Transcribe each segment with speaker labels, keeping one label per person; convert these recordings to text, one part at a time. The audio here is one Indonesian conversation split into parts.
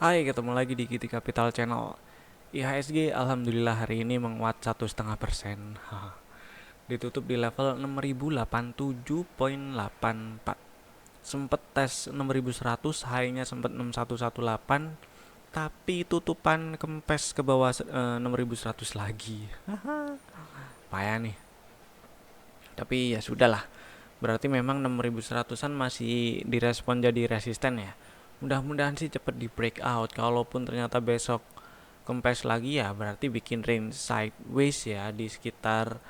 Speaker 1: Hai, ketemu lagi di Kiti Capital Channel. IHSG alhamdulillah hari ini menguat 1,5%. Ditutup di level 6087,84. Sempet tes 6100, high-nya sempet 6118, tapi tutupan kempes ke bawah 6100 lagi. Payah nih. Tapi ya sudahlah. Berarti memang 6100-an masih direspon jadi resisten ya. Mudah-mudahan sih cepet di breakout. Kalaupun ternyata besok kempes lagi ya berarti bikin range sideways ya di sekitar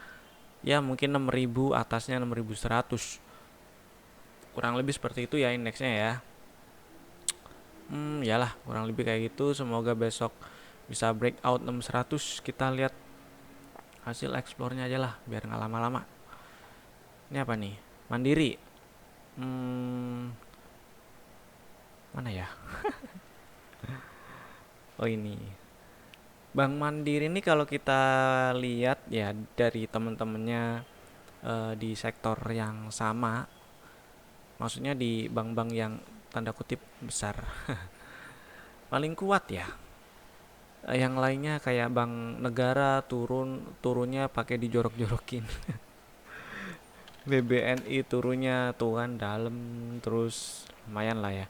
Speaker 1: ya mungkin 6000, atasnya 6100. Kurang lebih seperti itu ya indeksnya ya. Yalah kurang lebih kayak gitu. Semoga besok bisa breakout 6100. Kita lihat hasil explore-nya aja lah biar nggak lama-lama. Ini apa nih? Mandiri. Mana ya? Oh ini. Bank Mandiri ini kalau kita lihat ya dari teman-temannya di sektor yang sama, maksudnya di bank-bank yang tanda kutip besar, paling kuat ya. Yang lainnya kayak bank negara turunnya pakai dijorok-jorokin. BBNI turunnya tuh kan dalam, terus lumayan lah ya.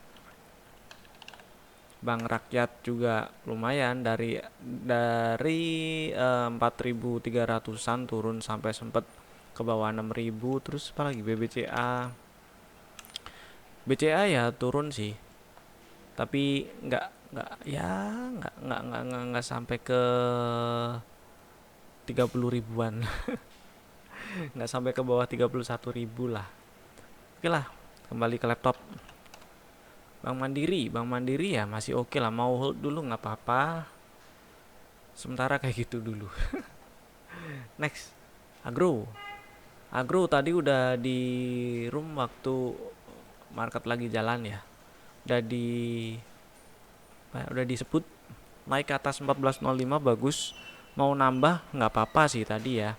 Speaker 1: Bank Rakyat juga lumayan dari 4.300-an turun sampai sempet ke bawah 6.000. Terus apa lagi BCA ya turun sih, tapi nggak ya nggak sampai ke 30 ribuan. Nggak sampai ke bawah 31.000 lah. Oke lah, kembali ke laptop. Bank Mandiri ya masih oke lah, mau hold dulu nggak apa-apa, sementara kayak gitu dulu. Next, agro. Agro tadi udah di room waktu market lagi jalan ya. Udah di udah disebut naik ke atas 1405 bagus. Mau nambah nggak apa-apa sih tadi ya.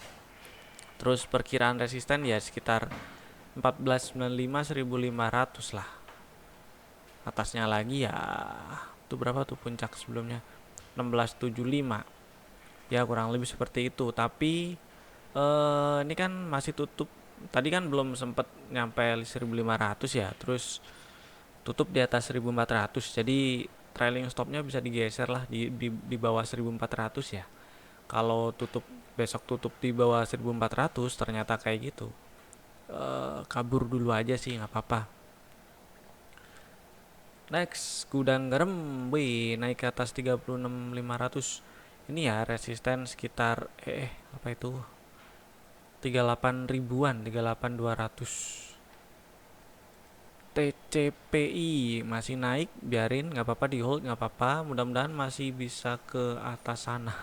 Speaker 1: Terus perkiraan resisten ya sekitar 1495 1500 lah. Atasnya lagi ya itu berapa tuh puncak sebelumnya? 1675. Ya kurang lebih seperti itu. Tapi ini kan masih tutup. Tadi kan belum sempet nyampe 1500 ya. Terus tutup di atas 1400. Jadi trailing stopnya bisa digeser lah di bawah 1400 ya. Kalau besok tutup di bawah 1400 ternyata kayak gitu. Kabur dulu aja sih nggak apa-apa. Next, gudang garam, wih, naik ke atas 36.500. Ini ya resisten sekitar apa itu? 38 ribuan, 38.200. TCPI masih naik, biarin, nggak apa-apa, di hold nggak apa-apa. Mudah-mudahan masih bisa ke atas sana,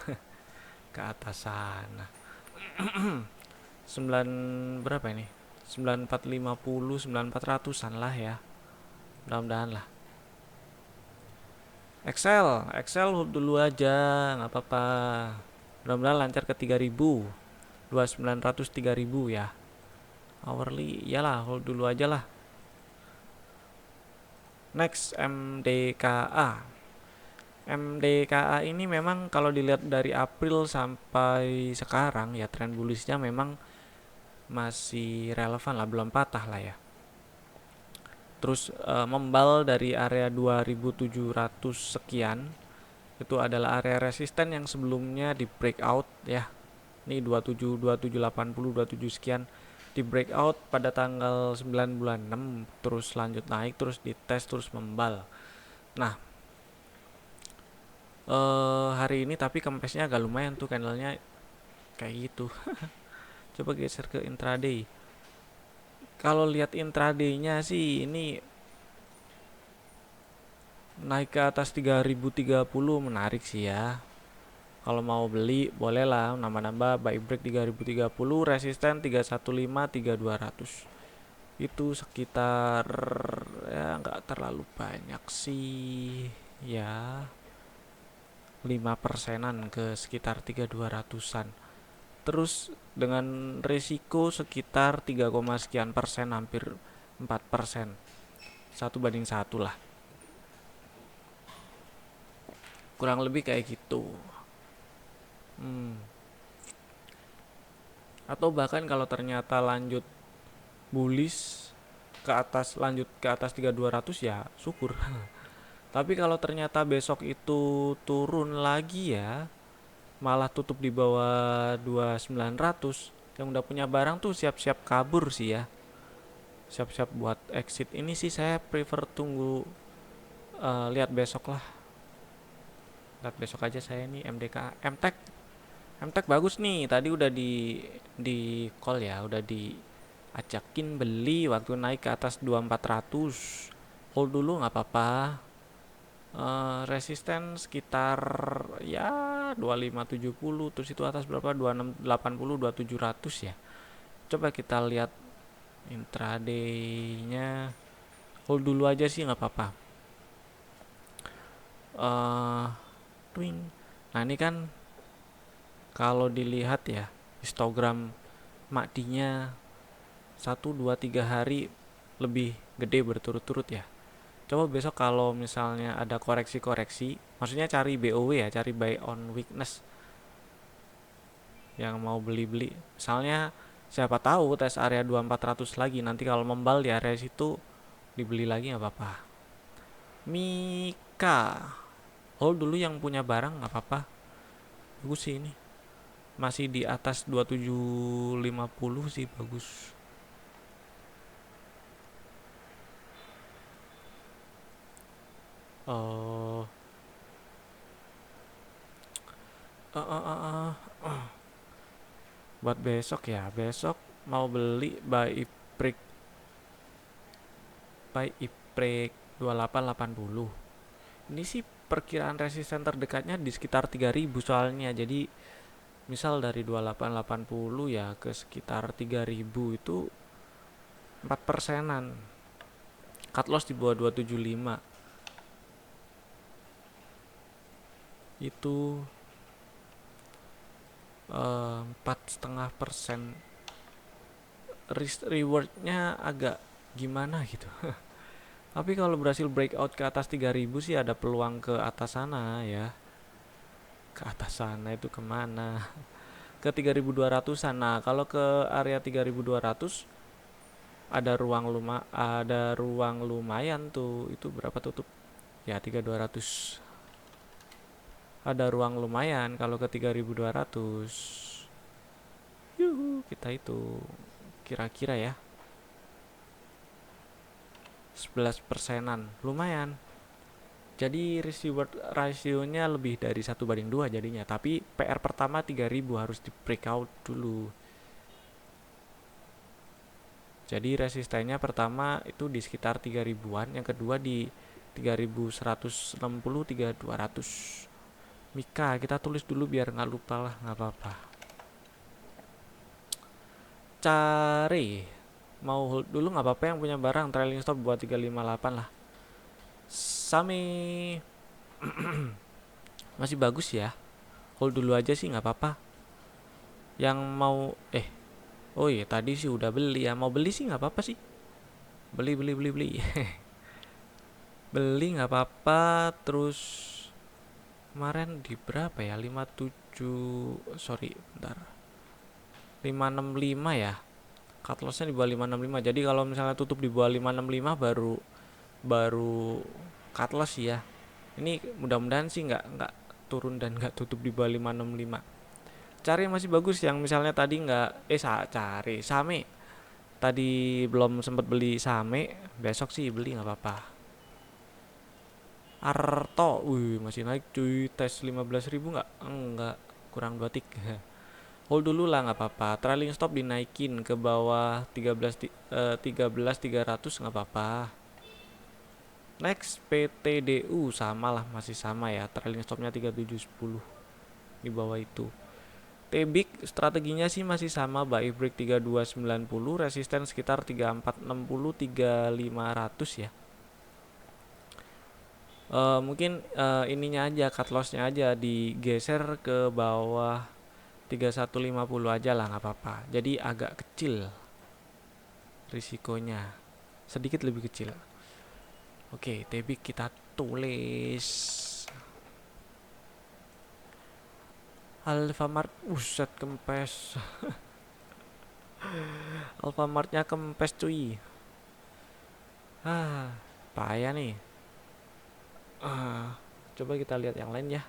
Speaker 1: ke atas sana. 9 berapa ini? 9450, 9400-an lah ya. Mudah-mudahan lah. Excel hold dulu aja, nggak apa-apa. Mudah-mudahan lancar ke 3000, 2900 3000 ya. Hourly, iyalah hold dulu aja lah. Next, MDKA. MDKA ini memang kalau dilihat dari April sampai sekarang ya tren bullishnya memang masih relevan lah, belum patah lah ya. Terus membal dari area 2700 sekian, itu adalah area resisten yang sebelumnya di breakout ya. Ini 27 2780 27 sekian di breakout pada tanggal 9 bulan 6, terus lanjut naik, terus dites, terus membal. Nah, hari ini tapi kempesnya agak lumayan tuh candlenya kayak gitu. Coba geser ke intraday. Kalau lihat intraday-nya sih ini naik ke atas 3030 menarik sih ya. Kalau mau beli boleh lah nambah-nambah buy break 3030, resisten 315 3200. Itu sekitar ya nggak terlalu banyak sih ya, 5%-an ke sekitar 3200-an. Terus dengan risiko sekitar 3, sekian persen, hampir 4%, 1 banding 1 lah. kurang lebih kayak gitu. Atau bahkan kalau ternyata lanjut bullish ke atas, lanjut ke atas 3200 ya syukur. Tapi kalau ternyata besok itu turun lagi ya, malah tutup di bawah 2900, yang udah punya barang tuh siap-siap kabur sih ya. Siap-siap buat exit. Ini sih saya prefer tunggu, lihat besok lah. Lihat besok aja saya nih MDK, MTEK. MTEK bagus nih. Tadi udah di call ya, udah diajakin beli waktu naik ke atas 2400. Hold dulu nggak apa-apa. Resisten sekitar ya 2570, terus itu atas berapa, 2680, 2700 ya. Coba kita lihat intraday-nya. Hold dulu aja sih nggak apa-apa. Twing. Nah ini kan kalau dilihat ya, histogram MACD-nya 1, 2, 3 hari lebih gede berturut-turut ya. Coba besok kalau misalnya ada koreksi-koreksi, maksudnya cari BOW ya, cari buy on weakness, yang mau beli-beli. Misalnya siapa tahu tes area 2400 lagi, nanti kalau membal di area situ dibeli lagi nggak apa-apa. Mika, hold dulu yang punya barang nggak apa-apa. Bagus sih ini. Masih di atas 2750 sih bagus. Oh, buat besok ya. Besok mau beli buy iprik 2880. Ini sih perkiraan resisten terdekatnya di sekitar 3000 soalnya. Jadi misal dari 2880 ya ke sekitar 3000 itu 4%-an. Cut loss di bawah 275. Itu 4,5%. Risk rewardnya agak gimana gitu. Tapi kalau berhasil breakout ke atas 3000 sih ada peluang ke atas sana ya. Ke atas sana itu kemana? Ke 3200-an. Nah, kalau ke area 3200 ada ruang lumayan tuh. Itu berapa tutup? Ya 3200. Ada ruang lumayan kalau ke 3200. Yuhu, kita itu kira-kira ya 11%-an. Lumayan. Jadi risk reward rasionya lebih dari 1/2 jadinya. Tapi PR pertama 3000 harus di breakout dulu. Jadi resistennya pertama itu di sekitar 3000-an, yang kedua di 3160, 3200. Mika kita tulis dulu biar nggak lupa lah, nggak apa-apa. Cari mau hold dulu nggak apa-apa, yang punya barang trailing stop buat 358 lah. Sami masih bagus ya, hold dulu aja sih nggak apa-apa. Yang mau oh iya tadi sih udah beli ya, mau beli sih nggak apa-apa sih, beli beli beli beli. Beli nggak apa-apa. Terus kemarin di berapa ya, 57, sorry bentar, 565 ya, cut lossnya di bawah 565. Jadi kalau misalnya tutup di bawah 565 baru cut loss ya. Ini mudah-mudahan sih nggak turun dan nggak tutup di bawah 565. Cari yang masih bagus, yang misalnya tadi nggak cari Same, tadi belum sempat beli Same, besok sih beli nggak apa-apa. Arto, masih naik cuy, tes 15.000 nggak? Enggak, kurang 2 tik. Hold dulu lah nggak apa-apa. Trailing stop dinaikin ke bawah 13.300 nggak apa-apa. Next PTDU sama lah, masih sama ya. Trailing stopnya 3710 di bawah itu. TBIC strateginya sih masih sama, buy break 3290, resisten sekitar 3460, 3500 ya. Mungkin ininya aja, cut lossnya aja digeser ke bawah 3150 aja lah, nggak apa-apa. Jadi agak kecil risikonya, sedikit lebih kecil. Oke, TBIC kita tulis Alfamart, buset kempes. Alfamartnya kempes cuy. Payah nih. Coba kita lihat yang lain ya.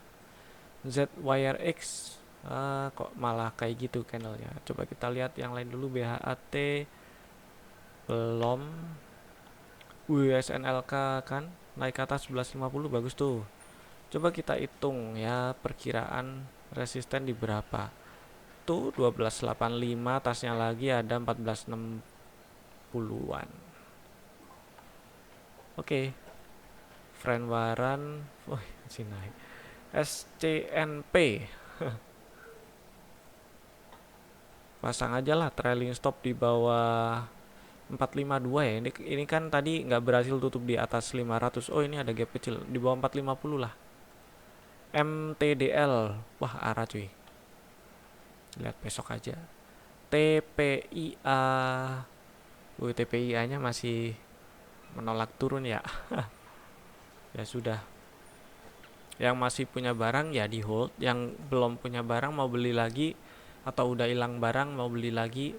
Speaker 1: ZYRX, kok malah kayak gitu candlenya. Coba kita lihat yang lain dulu. BHAT belum. SNLK kan naik ke atas 1150, bagus tuh. Coba kita hitung ya perkiraan resisten di berapa. Tuh 1285, atasnya lagi ada 1460-an. Oke. Friend Waran, masih naik. SCNP. Pasang aja lah trailing stop di bawah 452 ya. Ini kan tadi nggak berhasil tutup di atas 500. Oh, ini ada gap kecil di bawah 450 lah. MTDL, wah arah cuy. Lihat besok aja. TPIA. TPIA-nya masih menolak turun ya. Ya sudah. Yang masih punya barang ya di hold. Yang belum punya barang mau beli lagi atau udah hilang barang mau beli lagi,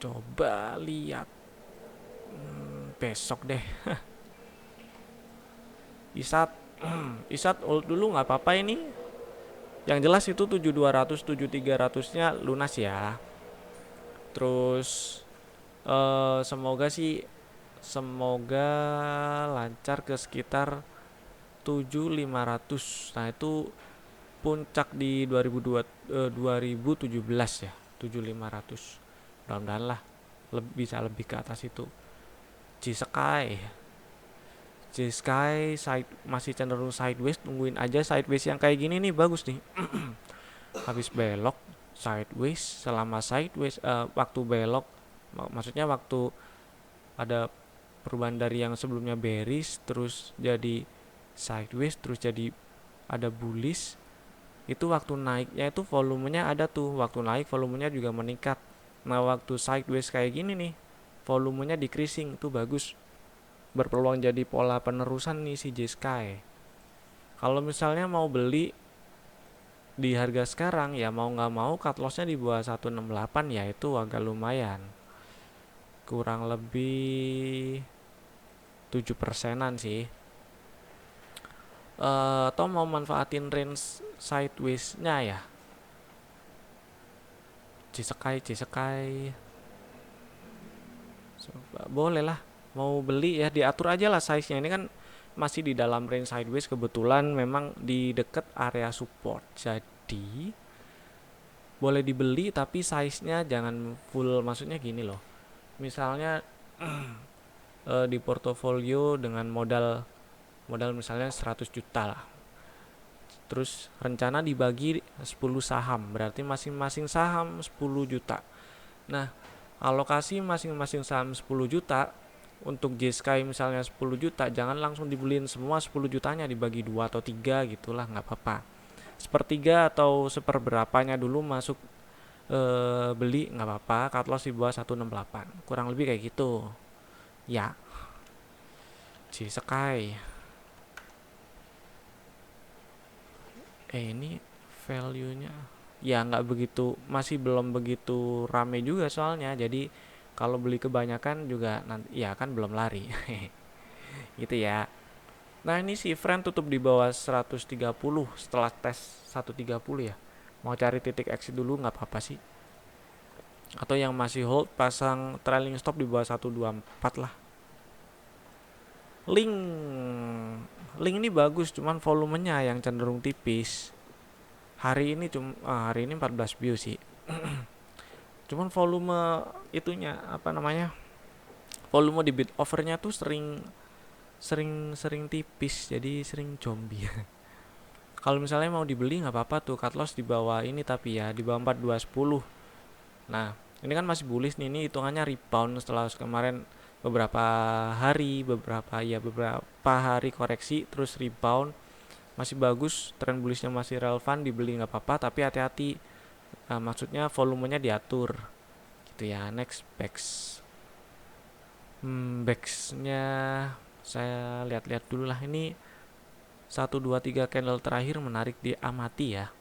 Speaker 1: coba lihat besok deh. Isat Isat hold dulu nggak apa-apa ini. Yang jelas itu 7200 7300-nya lunas ya. Terus semoga lancar ke sekitar 7500. Nah, itu puncak di 2017 ya, 7500. Mudah-mudahan lah bisa lebih ke atas itu. G-Sky masih cenderung sideways, tungguin aja sideways yang kayak gini nih, bagus nih. Habis belok sideways, selama sideways waktu belok, maksudnya waktu ada perubahan dari yang sebelumnya bearish terus jadi sideways terus jadi ada bullish, itu waktu naiknya itu volumenya ada tuh, waktu naik volumenya juga meningkat. Nah, waktu sideways kayak gini nih volumenya decreasing, itu bagus, berpeluang jadi pola penerusan nih si J-Sky. Kalau misalnya mau beli di harga sekarang ya mau nggak mau cut lossnya di bawah 168 ya, itu agak lumayan, kurang lebih 7%-an sih. Atau mau manfaatin range sideways-nya ya, J-Sky boleh lah. Mau beli ya diatur aja lah size-nya, ini kan masih di dalam range sideways, kebetulan memang di deket area support, jadi boleh dibeli tapi size-nya jangan full. Maksudnya gini loh, misalnya di portofolio dengan modal misalnya 100 juta lah, terus rencana dibagi 10 saham, berarti masing-masing saham 10 juta. Nah, alokasi masing-masing saham 10 juta. Untuk J-Sky misalnya 10 juta, jangan langsung dibeliin semua 10 jutanya, dibagi 2 atau 3 gitulah, nggak apa-apa. Sepertiga atau seperberapanya dulu masuk beli, nggak apa-apa. Cut loss di bawah 168, kurang lebih kayak gitu ya. J-Sky ini value-nya ya nggak begitu, masih belum begitu rame juga soalnya, jadi kalau beli kebanyakan juga nanti ya kan belum lari. Gitu ya. Nah, ini si friend tutup di bawah 130 setelah tes 130 ya. Mau cari titik exit dulu nggak apa-apa sih. Atau yang masih hold pasang trailing stop di bawah 124 lah. Link ini bagus, cuman volumenya yang cenderung tipis. Hari ini 14 view sih. Cuman volume itunya apa namanya? Volume di bid overnya tuh sering tipis, jadi sering zombie. Kalau misalnya mau dibeli nggak apa-apa tuh, cut loss di bawah ini tapi ya di bawah 4210. Nah, ini kan masih bullish nih, ini hitungannya rebound setelah kemarin beberapa hari koreksi terus rebound, masih bagus, tren bullishnya masih relevan, dibeli nggak apa-apa tapi hati-hati. Maksudnya volumenya diatur gitu ya. Next Bex-nya saya lihat-lihat dulu lah. Ini 1 2 3 candle terakhir menarik diamati ya.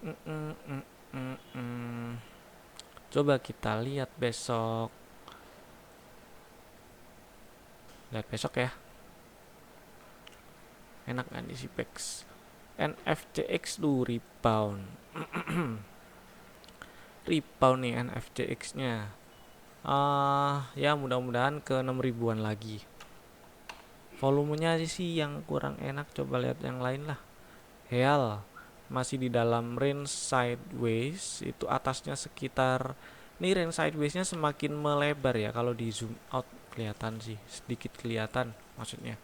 Speaker 1: Mm, mm, mm, mm, mm. Coba kita lihat besok. Lihat besok ya. Enak kan di Sipex. NFCX tuh rebound. Rebound nih NFCX-nya. Ya mudah-mudahan ke 6 ribuan lagi. Volumenya sih yang kurang enak. Coba lihat yang lain lah. Heal masih di dalam range sideways, itu atasnya sekitar, ini range sidewaysnya semakin melebar ya, kalau di zoom out kelihatan sih, sedikit kelihatan maksudnya.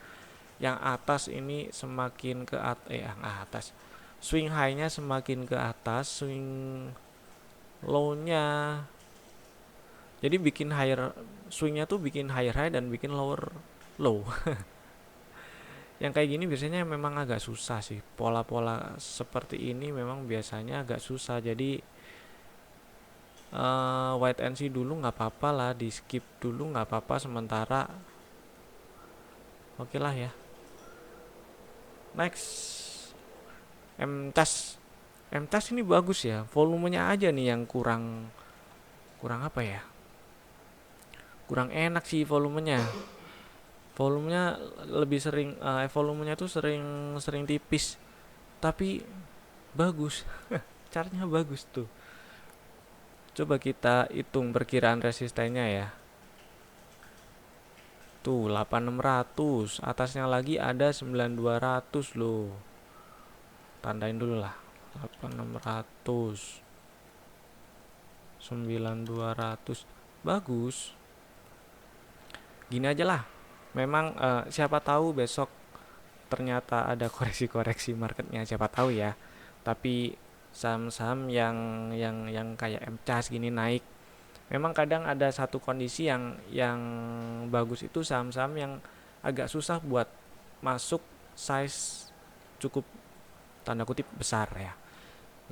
Speaker 1: Yang atas ini semakin ke yang atas, swing high-nya semakin ke atas, swing low-nya, jadi bikin higher, swingnya tuh bikin higher high dan bikin lower low. Yang kayak gini biasanya memang agak susah sih, pola-pola seperti ini memang biasanya agak susah. Jadi wait and see dulu nggak apa-apa lah, di skip dulu nggak apa-apa sementara. Oke lah ya. Next, MTAS ini bagus ya, volumenya aja nih yang kurang, kurang apa ya, kurang enak sih volumenya. Volumenya lebih sering, volumenya tuh sering sering tipis, tapi bagus. Caranya bagus tuh. Coba kita hitung perkiraan resistennya ya. Tuh 8600, atasnya lagi ada 9200 loh. Tandain dulu lah. 8600, 9200. Bagus. Gini aja lah. Memang siapa tahu besok ternyata ada koreksi-koreksi marketnya, siapa tahu ya. Tapi saham-saham yang kayak MCAS gini naik, memang kadang ada satu kondisi yang bagus, itu saham-saham yang agak susah buat masuk size cukup tanda kutip besar ya.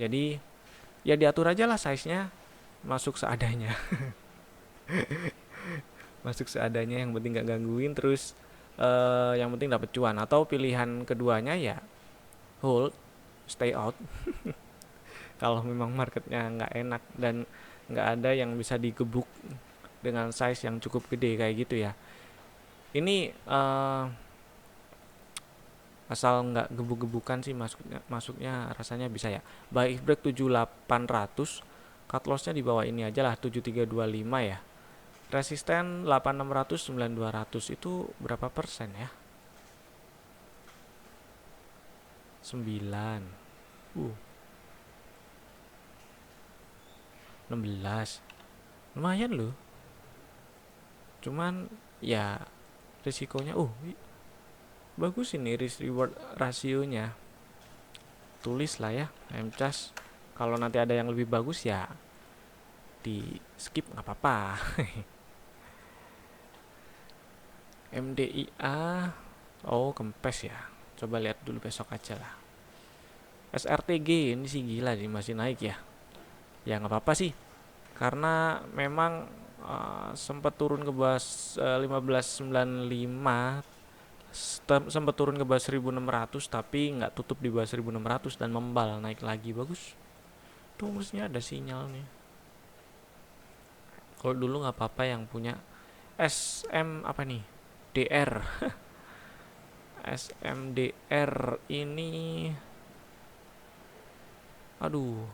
Speaker 1: Jadi ya diatur aja lah size-nya, masuk seadanya. Masuk seadanya, yang penting gak gangguin, terus yang penting dapat cuan. Atau pilihan keduanya ya hold, stay out. Kalau memang marketnya nggak enak dan nggak ada yang bisa digebuk dengan size yang cukup gede kayak gitu ya. Ini asal nggak gebuk-gebukan sih masuknya rasanya bisa ya. Buy break 7800, cut lossnya di bawah ini aja lah, 7325 ya. Resisten 8600, 9200, itu berapa persen ya? 9. 16. Lumayan loh. Cuman ya risikonya bagus ini risk reward rasionya. Tulis lah ya MCAS. Kalau nanti ada yang lebih bagus ya di skip nggak apa-apa. MDIA, oh kempes ya. Coba lihat dulu besok aja lah. SRTG ini sih gila sih, masih naik ya. Ya nggak apa-apa sih, karena memang sempat turun ke bawah 1595, sempat turun ke bawah 1600, tapi nggak tutup di bawah 1600 dan membal naik lagi. Bagus tuh, harusnya ada sinyal nih. Kalau dulu nggak apa-apa yang punya SM apa nih, DR. SMDR ini aduh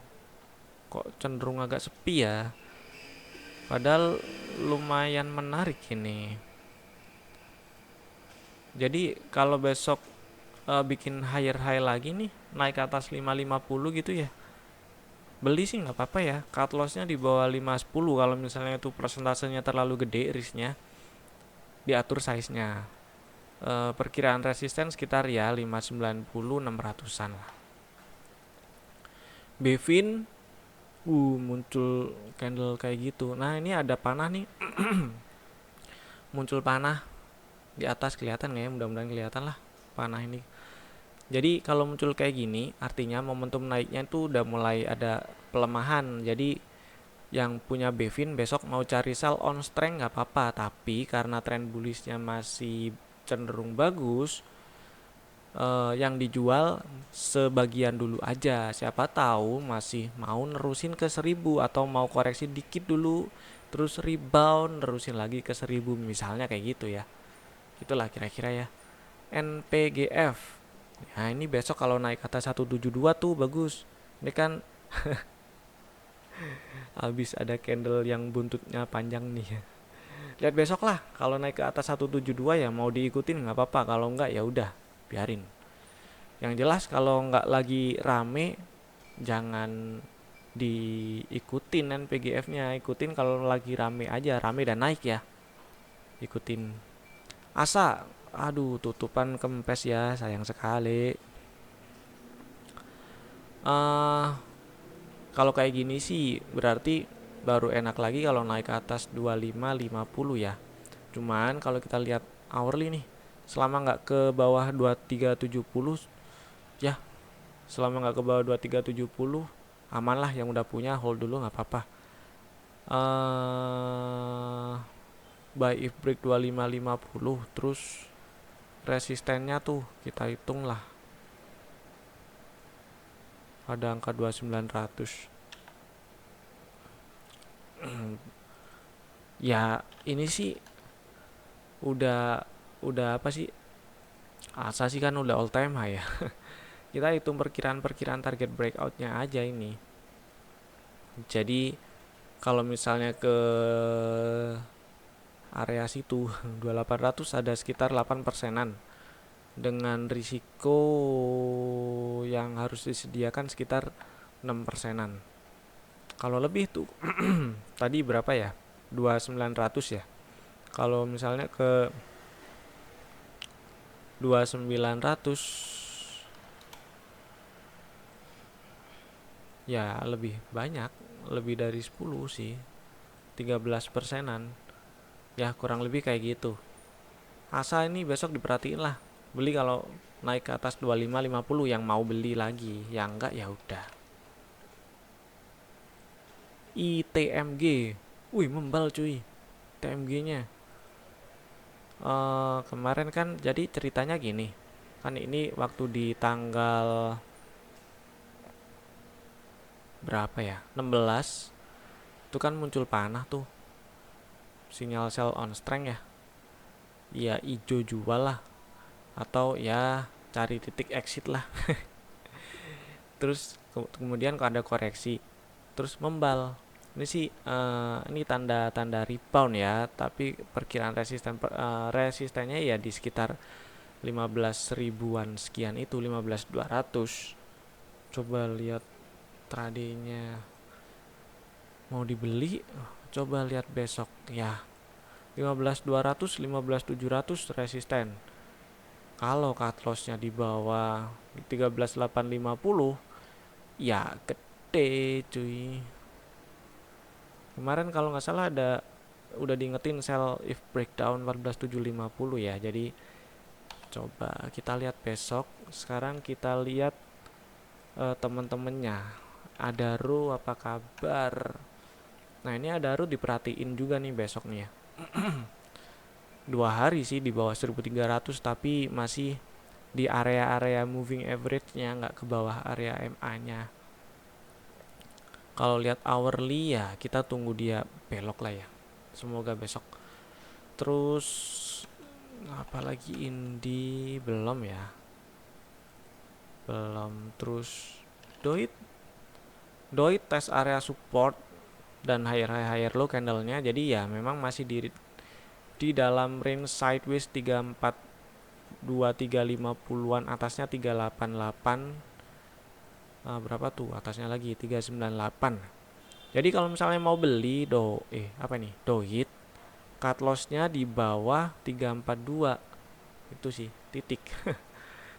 Speaker 1: kok cenderung agak sepi ya, padahal lumayan menarik ini. Jadi kalau besok bikin higher high lagi nih, naik ke atas 550 gitu ya, beli sih nggak apa-apa ya. Cut lossnya di bawah 510, kalau misalnya itu persentasenya terlalu gede risknya, diatur size nya. Perkiraan resisten sekitar ya 590, 600an lah. Bevin muncul candle kayak gitu. Nah ini ada panah nih. Muncul panah di atas, kelihatan ya, mudah-mudahan kelihatan lah panah ini. Jadi kalau muncul kayak gini artinya momentum naiknya itu udah mulai ada pelemahan. Jadi yang punya Bevin besok mau cari sell on strength nggak apa-apa, tapi karena tren bullishnya masih cenderung bagus, yang dijual sebagian dulu aja. Siapa tahu masih mau nerusin ke 1000 atau mau koreksi dikit dulu terus rebound nerusin lagi ke 1000 misalnya kayak gitu ya. Itulah kira-kira ya. NPGF. Nah, ini besok kalau naik ke atas 172 tuh bagus. Ini kan habis ada candle yang buntutnya panjang nih. Lihat besok lah, kalau naik ke atas 172 ya mau diikutin nggak apa-apa, kalau nggak ya udah biarin. Yang jelas kalau nggak lagi rame jangan diikutin NPGF-nya, ikutin kalau lagi rame aja, rame dan naik ya. Ikutin. Asa, aduh tutupan kempes ya, sayang sekali. eh Kalau kayak gini sih berarti baru enak lagi kalau naik ke atas 2550 ya. Cuman kalau kita lihat hourly nih, selama nggak ke bawah 2370 ya, selama nggak ke bawah 2370 aman lah, yang udah punya hold dulu nggak apa-apa. eh Buy if break 2550 terus resistennya tuh kita hitung lah ada angka 2900. Ya ini sih udah apa sih, asa sih kan udah all time high ya. Kita hitung perkiraan target breakoutnya aja ini. Jadi kalau misalnya ke area situ 2800 ada sekitar 8 persenan dengan risiko yang harus disediakan sekitar 6 persenan. Kalau lebih tuh tadi berapa ya, 2900 ya. Kalau misalnya ke 2900 ya lebih banyak, lebih dari 10 sih, 13 persenan ya, kurang lebih kayak gitu. Asa ini besok diperhatiin lah, beli kalau naik ke atas 2550 yang mau beli lagi, yang enggak ya udah. ITMG, wih membal cuy TMG nya. Kemarin kan jadi ceritanya gini, kan ini waktu di tanggal berapa ya, 16 itu kan muncul panah tuh, sinyal sell on strength ya. Ya ijo jual lah, atau ya cari titik exit lah. Terus kemudian kalau ada koreksi terus membal. Ini sih ini tanda-tanda rebound ya, tapi perkiraan resistennya ya di sekitar 15 ribuan sekian, itu 15.200. Coba lihat trade-nya mau dibeli, coba lihat besok ya. 15.200, 15.700 resisten. Kalau cut loss-nya di bawah 13.850 ya gede cuy. Kemarin kalau nggak salah udah diingetin sell if breakdown 14.750 ya. Jadi coba kita lihat besok. Sekarang kita lihat teman-temannya. Adaru apa kabar? Nah ini Adaru diperhatiin juga nih besok nih ya. 2 hari sih di bawah 1300 tapi masih di area-area moving average-nya, nggak ke bawah area MA-nya. Kalau lihat hourly ya kita tunggu dia belok lah ya. Semoga besok. Terus apalagi Indi belum ya. Belum. Terus Doit tes area support dan higher low candlenya. Jadi ya memang masih di dalam range sideways 342 350-an, atasnya 388. Berapa tuh atasnya lagi 398. Jadi kalau misalnya mau beli Doit, cut loss-nya di bawah 342 itu sih titik.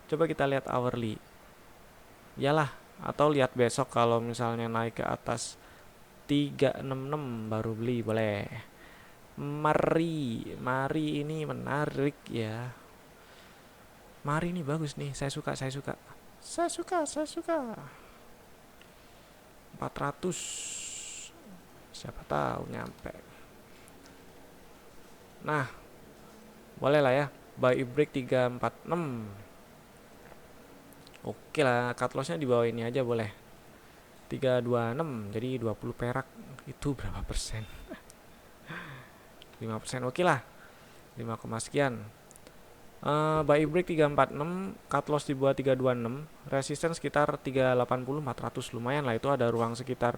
Speaker 1: Coba kita lihat hourly. Yalah, atau lihat besok kalau misalnya naik ke atas 366 baru beli boleh. Mari ini menarik ya. Mari ini bagus nih, saya suka. Saya suka. 400. Siapa tahu nyampe. Nah, boleh lah ya. Buy break 346. Oke lah, cut lossnya di bawah ini aja boleh. 326, jadi 20 perak. Itu berapa persen? 5%, oke lah. 5, sekian. Buy break 346, cut loss di bawah 326, resisten sekitar 380, 400. Lumayan lah, itu ada ruang sekitar,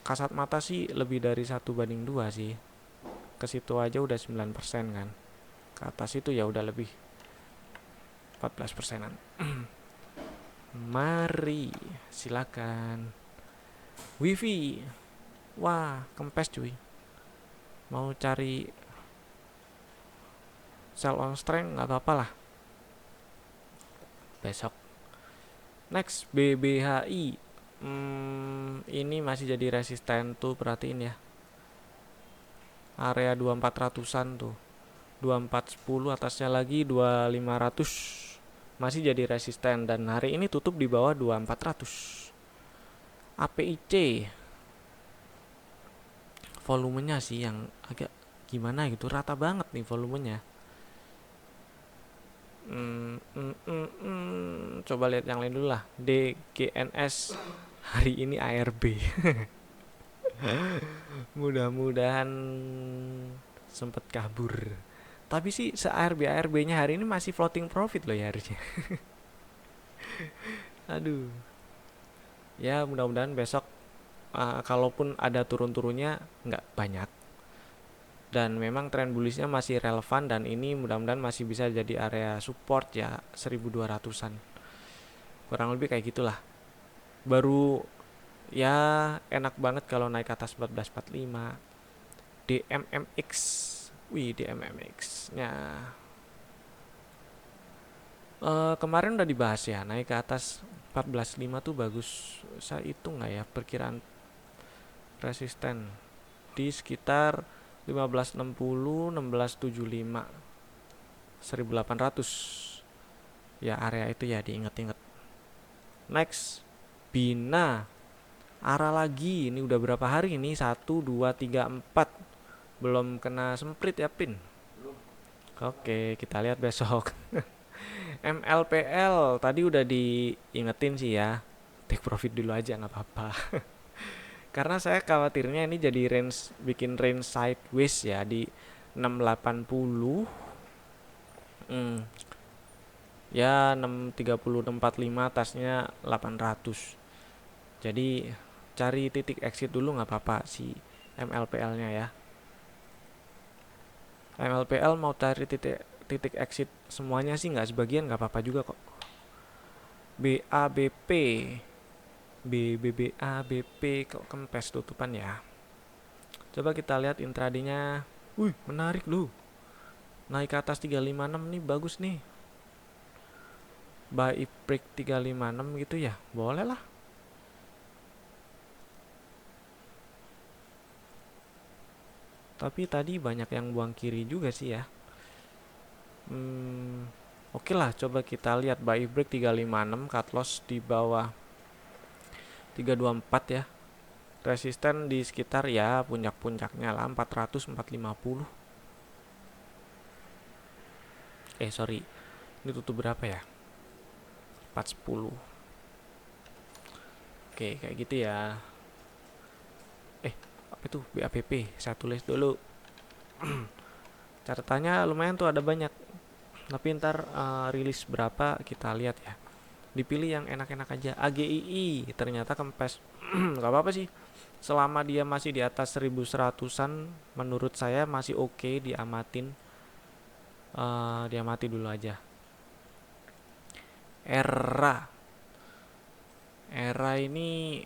Speaker 1: kasat mata sih lebih dari 1/2 sih. Ke situ aja udah 9% kan. Ke atas itu ya udah lebih 14%-an. Mari, silakan. Wifi. Wah, kempes cuy. Mau cari sell on strength nggak apa-apa lah. Besok. Next, BBHI. Ini masih jadi resisten tuh, perhatiin ya. Area 2400-an tuh. 2410, atasnya lagi 2500. Masih jadi resisten dan hari ini tutup di bawah 2400. APIC volumenya sih yang agak gimana gitu, rata banget nih volumenya. Coba lihat yang lain dulu lah. DGNS hari ini ARB. Mudah-mudahan sempet kabur. Tapi sih se-ARB-ARB-nya hari ini masih floating profit loh ya harusnya. Aduh. Ya mudah-mudahan besok kalaupun ada turun-turunnya nggak banyak. Dan memang tren bullishnya masih relevan dan ini mudah-mudahan masih bisa jadi area support ya 1200-an. Kurang lebih kayak gitulah. Baru ya enak banget kalau naik ke atas 1445. DMMX. Wih, DMMX-nya kemarin udah dibahas ya, naik ke atas 14.5 tuh bagus. Saya hitung nggak ya perkiraan resisten di sekitar 1560, 1675, 1800. Ya area itu ya diinget-inget. Next, Bina. Arah lagi, ini udah berapa hari ini? 1, 2, 3, 4. Belum kena semprit ya Pin? Oke, kita lihat besok. MLPL tadi udah diingetin sih ya. Take profit dulu aja nggak apa-apa. Karena saya khawatirnya ini jadi range, bikin range sideways ya di 680. Ya 630, 645, atasnya 800. Jadi cari titik exit dulu nggak apa-apa si MLPL-nya ya. MLPL mau cari titik exit semuanya sih nggak, sebagian nggak apa-apa juga kok. BABP, BBABP kok kempes tutupan ya. Coba kita lihat intradenya. Wih, menarik loh. Naik ke atas 356 nih, bagus nih. Buy break 356 gitu ya, boleh lah. Tapi tadi banyak yang buang kiri juga sih ya. Oke lah, coba kita lihat buy break 356, cut loss di bawah 324 ya. Resisten di sekitar ya puncak-puncaknya lah 400, 450. Sorry. Ini tutup berapa ya? 410. Oke, kayak gitu ya. Apa itu BAPP? Saya tulis dulu. Catatannya lumayan tuh, ada banyak. Tapi ntar rilis berapa kita lihat ya. Dipilih yang enak-enak aja. AGII ternyata kempes. Gak apa-apa sih. Selama dia masih di atas 1100-an, menurut saya masih oke diamatin. Diamati dulu aja. Era ini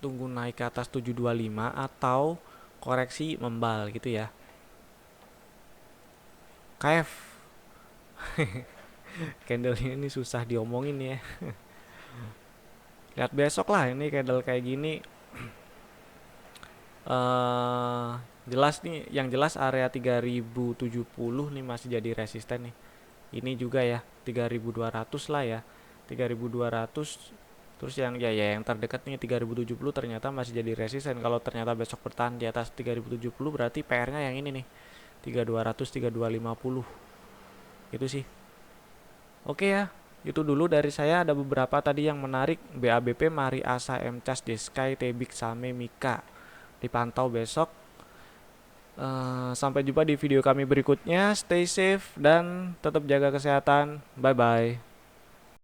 Speaker 1: tunggu naik ke atas 725 atau koreksi membal gitu ya. KF. Candle ini susah diomongin ya. Lihat besok lah, ini candle kayak gini. Jelas nih, yang jelas area 3070 nih masih jadi resisten nih. Ini juga ya 3200 lah ya. 3200. Terus yang yang terdekat nih 3070 ternyata masih jadi resisten. Kalau ternyata besok bertahan di atas 3070 berarti PR-nya yang ini nih. 3200, 3250. Itu sih. Oke ya. Itu dulu dari saya, ada beberapa tadi yang menarik. BABP, Mari Asa, MCAS, Deskai, Tebik, Same, Mika. Dipantau besok. Sampai jumpa di video kami berikutnya. Stay safe dan tetap jaga kesehatan. Bye bye.